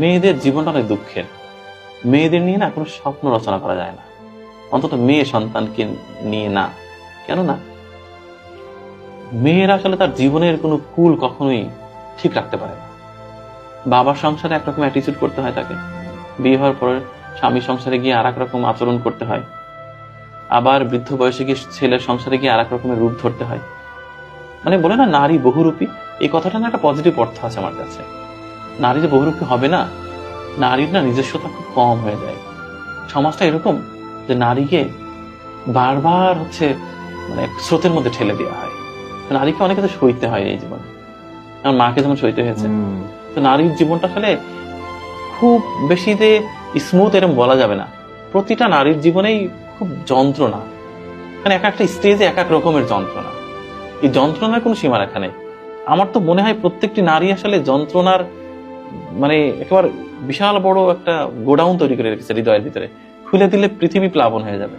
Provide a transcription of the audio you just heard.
মেয়েদের জীবনটা অনেক দুঃখের। মেয়েদের নিয়ে না কোনো স্বপ্ন রচনা করা যায় না, অন্তত মেয়ে সন্তানকে নিয়ে না। কেননা মেয়েরা আসলে তার জীবনের কোনো কুল কখনোই ঠিক রাখতে পারে না। বাবার সংসারে একরকম অ্যাটিচিউড করতে হয় তাকে, বিয়ে হওয়ার পরে স্বামী সংসারে গিয়ে আর এক রকম আচরণ করতে হয়, আবার বৃদ্ধ বয়সে গিয়ে ছেলের সংসারে গিয়ে আর এক রকমের রূপ ধরতে হয়। মানে বলে না নারী বহুরূপী, এই কথাটা না একটা পজিটিভ অর্থ আছে আমার কাছে। নারী যে বহুরূপী হবে না, নারীর না নিজস্বতা খুব কম হয়ে যায়। সমাজটা এরকম যে নারীকে বারবার মানে স্রোতের মধ্যে ঠেলে দেওয়া হয়। নারীকে অনেক কিছু সইতে হয় এই জীবনে, আমার মাকে যেমন সইতে হয়েছে। তো নারীর জীবনটা আসলে খুব বেশি যে স্মুথ এরকম বলা যাবে না। প্রতিটা নারীর জীবনেই খুব যন্ত্রণা, মানে এক একটা স্টেজে এক এক রকমের যন্ত্রণা। এই যন্ত্রণার কোনো সীমারেখা নেই। আমার তো মনে হয় প্রত্যেকটি নারী আসলে যন্ত্রণার মানে একেবারে বিশাল বড় একটা গোডাউন তৈরি করে রেখেছে হৃদয়ের ভিতরে। খুলে দিলে পৃথিবী প্লাবন হয়ে যাবে।